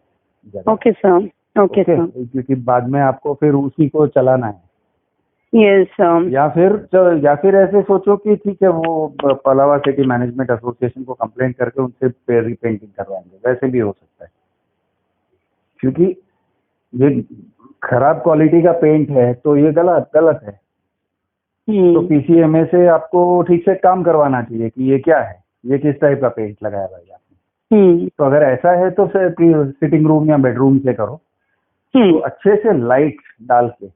जगह। Okay sir. Okay sir. क्योंकि बाद में आपको फिर उसी को चलाना है। Yes sir. या फिर ऐसे सोचो कि ठीक है वो पलावा सिटी मैनेजमेंट एसोसिएशन को कंप्लेंट करके उनसे रीपेंटिंग करवाएंगे, वैसे भी हो सकता है। क्योंकि ये खराब क्वालिटी का पेंट है तो ये गलत है। तो पीसीएमए से आपको ठीक से काम करवाना चाहिए कि ये क्या है, ये किस टाइप का पेंट लगाया भाई आपने। तो अगर ऐसा है तो सिटिंग रूम या बेडरूम से करो, तो अच्छे से लाइट डाल के,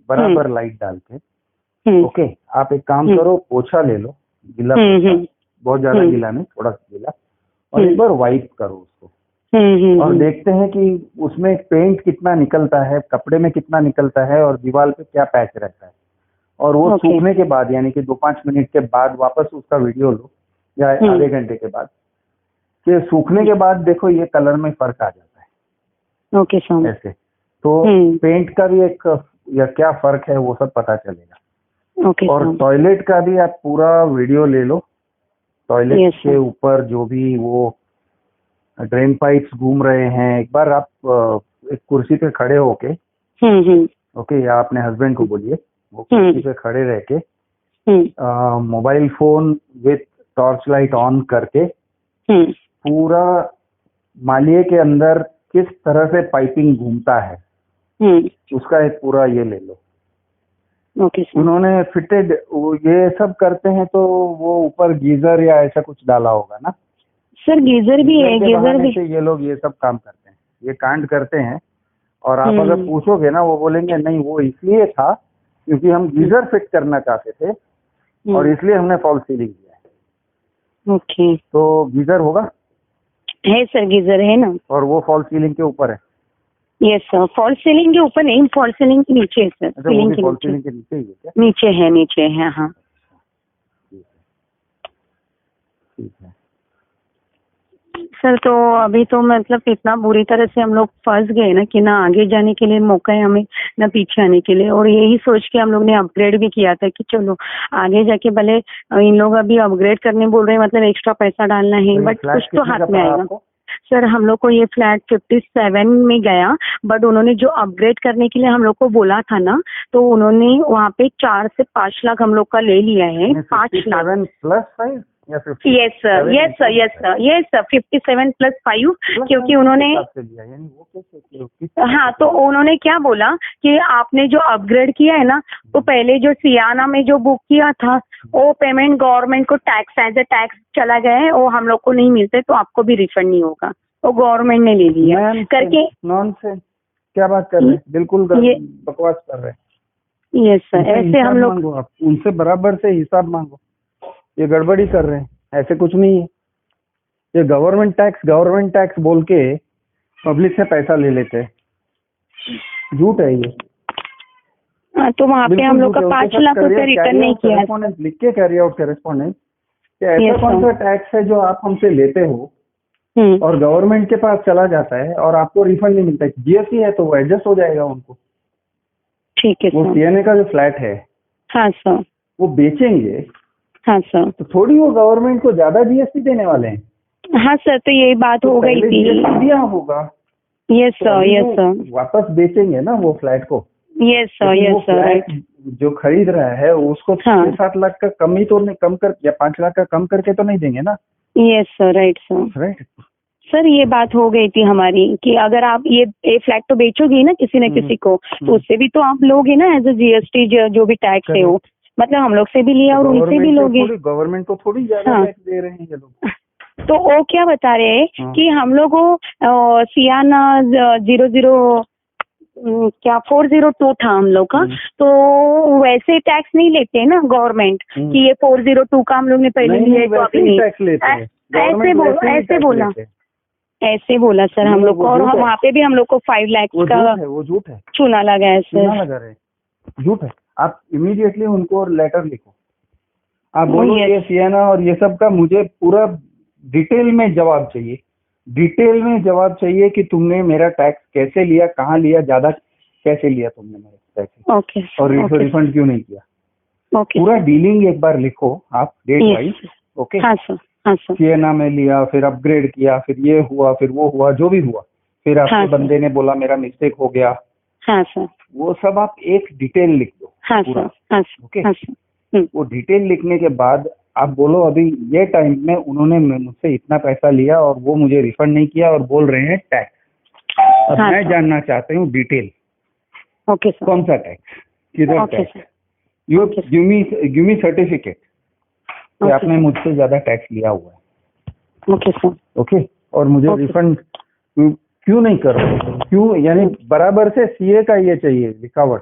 बराबर लाइट डाल के। ओके, आप एक काम करो, पोछा ले लो, गीला पोछा, बहुत ज्यादा गीला नहीं, थोड़ा सा गीला, और एक बार वाइप करो उसको। और देखते हैं कि उसमें पेंट कितना निकलता है, कपड़े में कितना निकलता है और दीवार पे क्या पैच रहता है। और वो सूखने के बाद यानी कि 2-5 मिनट के बाद वापस उसका वीडियो लो या आधे घंटे के बाद, कि सूखने के बाद देखो ये कलर में फर्क आ जाता है। Okay sir. ऐसे तो पेंट का भी एक या क्या फर्क है वो सब पता चलेगा। ओके। और टॉयलेट का भी आप पूरा वीडियो ले लो। टॉयलेट के ऊपर जो भी वो ड्रेन पाइप्स घूम रहे हैं, एक बार आप एक कुर्सी पे खड़े होके, ओके, या अपने हस्बैंड को बोलिए वो कुर्सी पे खड़े रह के mobile phone with torch light on करके पूरा मालिये के अंदर किस तरह से पाइपिंग घूमता है उसका एक पूरा ये ले लो। Okay sir. उन्होंने फिटेड ये सब करते हैं तो वो ऊपर गीजर या ऐसा कुछ डाला होगा ना सर? गीजर भी है, गीजर भी। ये लोग ये सब काम करते हैं, ये कांड करते हैं और आप अगर पूछोगे ना, वो बोलेंगे नहीं वो इसलिए था क्योंकि हम गीजर फिट करना चाहते थे और इसलिए हमने फॉल्स सीलिंग किया है। ओके, तो गीजर होगा? है सर, गीजर है ना। और वो फॉल्स सीलिंग के ऊपर है? यस सर, फॉल्स सीलिंग के ऊपर नहीं, फॉल्स सीलिंग के नीचे है सर। अच्छा, वो भी फॉल्स सीलिंग के नीचे ही है क्या? नीचे है, नीचे है, हाँ। ठीक है सर, तो अभी तो मतलब इतना बुरी तरह से हम लोग फंस गए ना कि ना आगे जाने के लिए मौका है हमें, ना पीछे आने के लिए। और यही सोच के हम लोग ने अपग्रेड भी किया था कि चलो आगे जाके भले इन लोग अभी अपग्रेड करने बोल रहे हैं, मतलब एक्स्ट्रा पैसा डालना है, बट कुछ तो हाथ में आएगा। सर, हम लोग को ये फ्लैट 57 में गया, बट उन्होंने जो अपग्रेड करने के लिए हम लोग को बोला था ना, तो उन्होंने वहाँ पे 4 से 5 लाख हम लोग का ले लिया है। 5 लाख प्लस 5 या 50? Yes sir, yes sir, yes sir, yes sir, 57 plus 5, क्योंकि उन्होंने, यानी वो कैसे? हाँ, तो उन्होंने क्या बोला कि आपने जो अपग्रेड किया है ना, तो पहले जो सियाना में जो बुक किया था वो पेमेंट गवर्नमेंट को टैक्स एज ए टैक्स चला गया है, वो हम लोग को नहीं मिलते, तो आपको भी रिफंड नहीं होगा, वो गवर्नमेंट ने ले लिया करके। नॉनसेंस, क्या बात कर रहे हैं? बिल्कुल बकवास कर रहे हैं। यस सर, ऐसे हम लोग उनसे बराबर से हिसाब मांगो। ये गड़बड़ी कर रहे हैं, ऐसे कुछ नहीं है। ये गवर्नमेंट टैक्स बोल के पब्लिक से पैसा ले लेते हैं, झूठ है ये। हाँ, तो वहाँ पे हम लोग का 5 लाख रुपए रिटर्न नहीं किया। लिख के कैरी आउट करेस्पॉन्डेंस कि ऐसा कौन सा टैक्स है जो आप हमसे लेते हो और गवर्नमेंट के पास चला जाता है और आपको रिफंड नहीं मिलता है। जीएसटी है तो वो एडजस्ट हो जाएगा उनको। ठीक है सर। वो सीएनए का जो फ्लैट है, हाँ सर, वो बेचेंगे, हाँ सर, तो थोड़ी वो गवर्नमेंट को ज्यादा जीएसटी देने वाले हैं। हाँ सर, तो यही बात हो गई थी। जीएसटी दिया होगा। यस सर, यस सर, वापस बेचेंगे ना वो फ्लैट को। Yes sir, yes sir, right. जो खरीद रहा है उसको 6-7 लाख का कम ही तो नहीं, कम कर या 5 लाख का कम करके तो नहीं देंगे ना। Yes sir, right sir, right sir. ये बात हो गई थी हमारी कि अगर आप ये फ्लैट तो बेचोगे ना किसी न किसी को, तो उससे भी तो आप लोगे ना एज ए जीएसटी, जो भी टैक्स है वो, मतलब हम लोग से भी लिया और उनसे भी लोगे। गवर्नमेंट को थोड़ी ज्यादा टैक्स दे रहे हैं ये लोग। तो वो क्या बता रहे हैं कि हम लोग को सियाना 00 क्या 402 था हम लोग का, तो वैसे टैक्स नहीं लेते ना गवर्नमेंट कि ये 402 का हम लोग ने पहले लिया तो अभी नहीं टैक्स लेते हैं। ऐसे बोला सर हम लोग को। और वहाँ पे भी हम लोग को 5 लाख का वो झूठ है, चूना लगा है सर। चूना लगा रहे, झूठ है। आप इमीडिएटली उनको लेटर लिखो, आप बोलो ये सियाना और ये सब का मुझे पूरा डिटेल में जवाब चाहिए। डिटेल में जवाब चाहिए कि तुमने मेरा टैक्स कैसे लिया, कहाँ लिया, ज्यादा कैसे लिया तुमने मेरे पैसे। ओके, और रिफंड क्यों नहीं किया। ओके, पूरा डीलिंग एक बार लिखो आप, डेट वाइज। ओके, हाँ सर, हाँ सर। सियाना में लिया, फिर अपग्रेड किया, फिर ये हुआ, फिर वो हुआ, जो भी हुआ, फिर आपके बंदे ने बोला मेरा मिस्टेक हो गया। हाँ सर, वो सब आप एक डिटेल लिख दो। हाँ सर, हाँ सर, ओके, हाँ सर। वो डिटेल लिखने के बाद आप बोलो अभी ये टाइम में उन्होंने मुझसे इतना पैसा लिया और वो मुझे रिफंड नहीं किया और बोल रहे हैं टैक्स। अब मैं जानना चाहती हूँ डिटेल। Okay sir. कौन सा टैक्स, किधर tax, you give me certificate कि आपने मुझसे ज्यादा टैक्स लिया हुआ है। Okay sir. ओके, और मुझे रिफंड क्यों नहीं कर रहे, क्यों, यानी बराबर से सीए का ये चाहिए लिखावट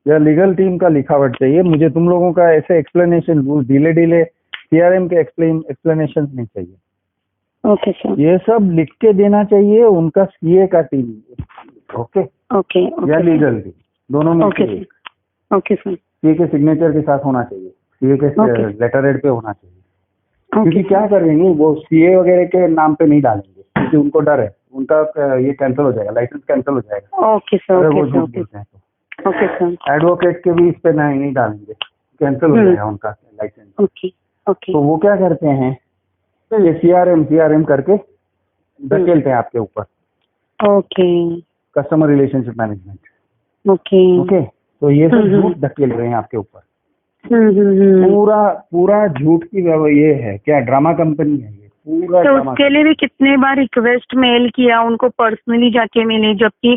या लीगल टीम का लिखावट चाहिए मुझे। तुम लोगों का ऐसे एक्सप्लेनेशन, ढीले सीआरएम के एक्सप्लेनेशन नहीं चाहिए। Okay sir. ये सब लिख के देना चाहिए उनका सीए का टीम। ओके, ओके, या लीगल टीम, दोनों में से एक। Okay sir. सीए के सिग्नेचर के साथ होना चाहिए, सीए के लेटर हेड पे होना चाहिए। क्योंकि क्या करेंगे वो सीए वगैरह के नाम पे नहीं डालेंगे, क्योंकि उनको डर है उनका ये कैंसिल हो जाएगा, लाइसेंस कैंसिल हो जाएगा। ओके सर, वो झूठ बोलते हैं तो। Okay sir. एडवोकेट के भी इस पे नहीं डालेंगे, कैंसिल हो जाएगा उनका लाइसेंस। Okay, okay. तो वो क्या करते हैं, ये सीआरएम करके धकेलते हैं आपके ऊपर। Okay, customer relationship management. Okay, okay, तो ये सब झूठ धकेल रहे हैं आपके ऊपर। पूरा झूठ की ये है, क्या ड्रामा कंपनी है ये पूरा। तो उसके लिए भी कितने बार रिक्वेस्ट मेल किया उनको, पर्सनली जाके मिले, जबकि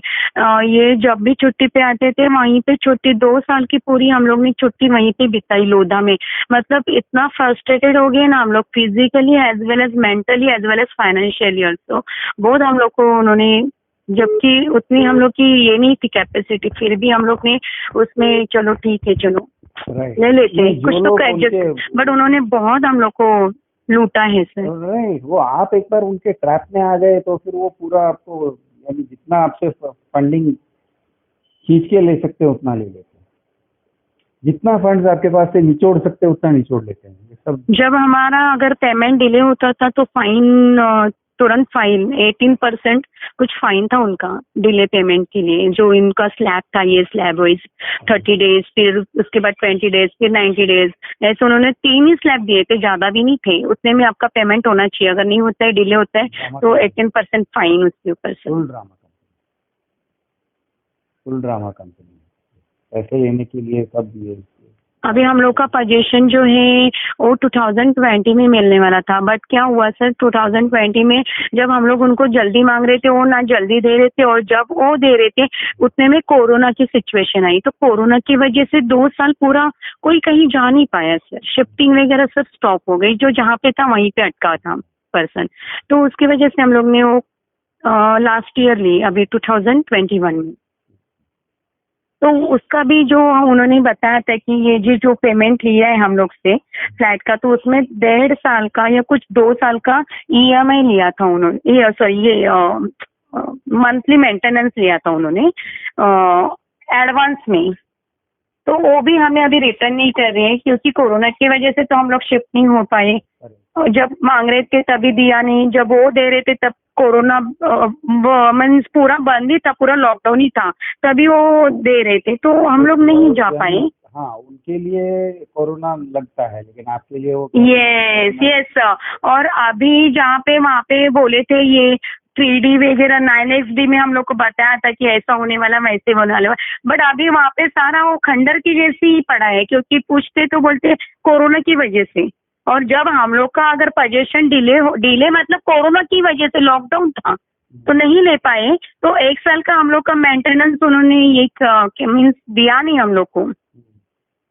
ये जब भी छुट्टी पे आते थे वहीं पे छुट्टी 2 साल की पूरी हम लोग ने छुट्टी वहीं पे बिताई लोधा में। मतलब इतना फ्रस्ट्रेटेड हो गए ना हम लोग, physically as well as mentally as well as financially also. बहुत हम लोग को उन्होंने जबकि उतनी हम लोग की ये नहीं थी कैपेसिटी, फिर भी हम लोग ने उसमें चलो ठीक है चलो ले लेते हैं, कुछ तो एडजस्ट, बट उन्होंने बहुत हम लोग को लूटा है सर। राइट, वो आप एक बार उनके ट्रैप में आ गए तो फिर वो पूरा आपको, यानी जितना आपसे फंडिंग खींच के ले सकते हैं उतना ले लेते हैं, जितना फंड्स आपके पास से निचोड़ सकते हैं उतना निचोड़ लेते हैं ये सब। जब हमारा अगर पेमेंट डिले होता था तो फाइन, तुरंत फाइन 18% कुछ फाइन था उनका डिले पेमेंट के लिए, जो इनका स्लैब था, ये स्लैब वाइज 30 डेज, फिर उसके बाद 20 डेज, फिर 90 डेज, ऐसे उन्होंने 3 ही स्लैब दिए थे, ज्यादा भी नहीं थे। उतने में आपका पेमेंट होना चाहिए, अगर नहीं होता है, डिले होता है तो 18% फाइन उसके ऊपर से। फुल ड्रामा कंपनी पैसे लेने के लिए सब दिए। अभी हम लोग का पोजीशन जो है वो 2020 में मिलने वाला था, बट क्या हुआ सर 2020 में जब हम लोग उनको जल्दी मांग रहे थे वो ना जल्दी दे रहे थे, और जब वो दे रहे थे उतने में कोरोना की सिचुएशन आई, तो कोरोना की वजह से 2 साल पूरा कोई कहीं जा नहीं पाया सर, शिफ्टिंग वगैरह सब स्टॉप हो गई, जो जहाँ पे था वहीं पे अटका था पर्सन, तो उसकी वजह से हम लोग ने वो लास्ट ईयर ली, अभी 2021 में। तो उसका भी जो उन्होंने बताया था कि ये जो पेमेंट लिया है हम लोग से फ्लैट का, तो उसमें 1.5 साल का या कुछ 2 साल का EMI लिया था उन्होंने, ये सॉरी ये मंथली मेंटेनेंस लिया था उन्होंने एडवांस में, तो वो भी हमें अभी रिटर्न नहीं कर रहे हैं, क्योंकि कोरोना की वजह से तो हम लोग शिफ्ट नहीं हो पाए, जब मांग रहे थे तभी दिया नहीं, जब वो दे रहे थे तब कोरोना मीन्स पूरा बंद ही था, पूरा लॉकडाउन ही था, तभी वो दे रहे थे, तो हम लोग नहीं जा पाए। हाँ, उनके लिए कोरोना लगता है, लेकिन आपके लिए वो यस और अभी जहाँ पे वहाँ पे बोले थे ये 3D वगैरह 9XD में हम लोग को बताया था कि ऐसा होने वाला वैसे होने वाला, बट अभी वहाँ पे सारा वो खंडर की जैसी ही पड़ा है, क्योंकि पूछते तो बोलते कोरोना की वजह से, और जब हम लोग का अगर पोजीशन डिले मतलब कोरोना की वजह से लॉकडाउन था तो नहीं ले पाए, तो 1 साल का हम लोग का मेंटेनेंस उन्होंने ये मीन्स दिया नहीं हम लोग को,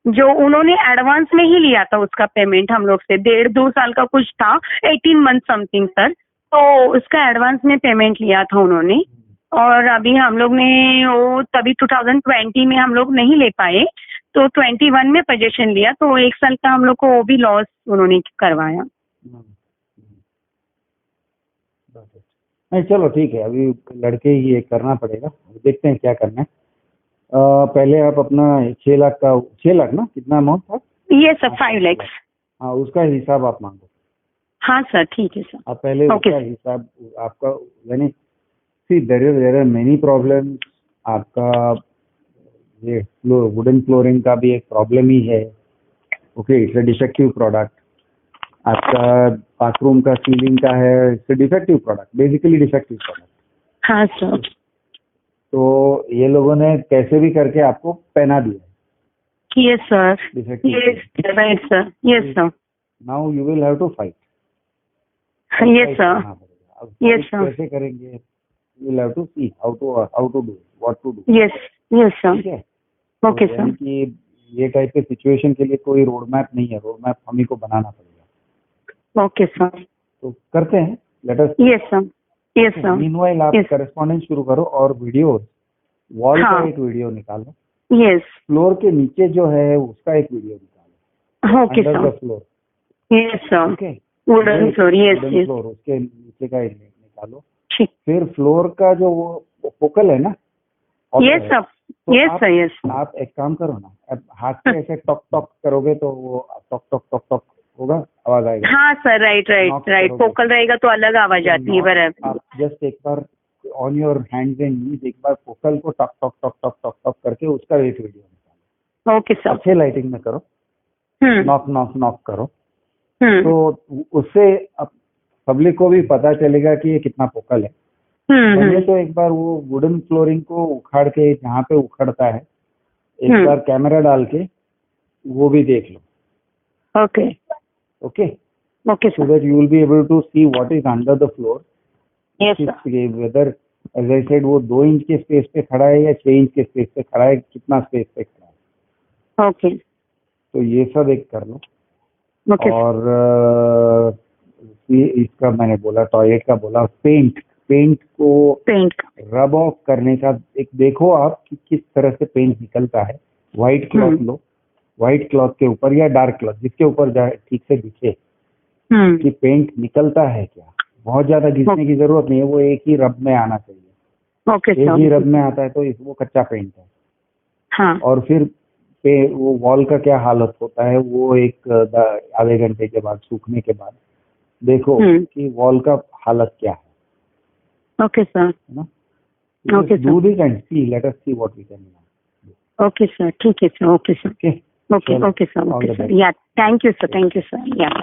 जो उन्होंने एडवांस में ही लिया था उसका पेमेंट हम लोग से 1.5-2 साल का कुछ था, 18 मंथ समथिंग सर, तो उसका एडवांस में पेमेंट लिया था उन्होंने, और अभी हम लोग ने वो तभी 2020 में हम लोग नहीं ले पाए, तो 21 में पोजीशन लिया, तो 1 साल का हम लोग को वो भी लॉस उन्होंने करवाया। नहीं चलो ठीक है, अभी लड़के ही ये करना पड़ेगा, देखते हैं क्या करना है। पहले आप अपना 6 लाख का, 6 लाख ना, कितना अमाउंट था? ये सर 5 लाख। हाँ, उसका हिसाब आप मांगो। हाँ सर ठीक है सर। आप पहले उसका हिसाब आपका, यानी सी देयर आर मेनी प्रॉब्लम्स, आपका ये वुडन फ्लोरिंग का भी एक प्रॉब्लम ही है, okay, it's a defective product. आपका बाथरूम का सीलिंग का है, it's a defective product, basically defective product. हाँ सर। तो ये लोगों ने कैसे भी करके आपको पहना दिया। Yes sir, yes right sir, yes sir. Now you will have to fight. Yes sir, yes sir. कैसे करेंगे? You will have to see how to do, what to do. Yes, yes sir. ठीक है, okay sir. कि ये type के situation के लिए कोई रोड मैप नहीं है, रोड मैप हम ही को बनाना पड़ेगा। Okay sir. तो करते हैं, let us. Yes sir, yes sir. Meanwhile आप करेस्पॉन्डेंस शुरू करो, और वीडियो वॉल का एक वीडियो निकालो। यस। फ्लोर के नीचे जो है उसका एक वीडियो निकालो। Okay sir. Under the floor. Yes sir. Okay, wooden floor, yes yes. Floor उसके नीचे का निकालो। ठीक। फिर फ्लोर का जो वो फोकल है ना, yes sir, yes sir, yes. आप एक काम करो ना, अब हाथ से ऐसे टॉक टॉक करोगे तो वो टॉक टॉक टॉक टॉक होगा, आवाज आएगा। हाँ sir, right right right, focal रहेगा तो अलग आवाज आती है, बराबर। आप जस्ट एक बार ऑन योर हैंड्स एंड नीज एक बार फोकल को talk talk talk talk talk talk करके उसका एक वीडियो निकालो। Okay sir. अच्छे लाइटिंग में करो, नॉक नॉक नॉक करो, तो उससे पब्लिक को भी पता चलेगा कि ये कितना फोकल है। पहले तो एक बार वो वुडन फ्लोरिंग को उखाड़ के, जहाँ पे उखड़ता है, एक बार कैमरा डाल के वो भी देख लो। Okay okay okay so that you will be able to see what is under the floor. Yes sir. Whether as I said वो 2 इंच के स्पेस पे खड़ा है या 6 इंच के स्पेस पे खड़ा है, कितना स्पेस पे खड़ा है। ओके, तो ये सब एक कर लो। ओके। और इसका मैंने बोला, टॉयलेट का बोला, paint paint paint rub off करने का एक देखो आप कि किस तरह से पेंट निकलता है। व्हाइट क्लॉथ लो, व्हाइट क्लॉथ के ऊपर या डार्क क्लॉथ जिसके ऊपर ठीक से दिखे कि पेंट निकलता है क्या। बहुत ज्यादा घिसने की जरूरत नहीं है, वो एक ही रब में आना चाहिए। एक ही रब में आता है तो वो कच्चा पेंट है। हाँ। और फिर वो वॉल का क्या हालत होता है, वो एक आधे घंटे के बाद सूखने के बाद देखो कि वॉल का हालत क्या है। Okay sir. Okay, do this and see. Let us see what we can do. Okay, sir. ठीक है sir. Okay, sir. Okay. Okay, sir. Yeah. Thank you, sir. Yeah.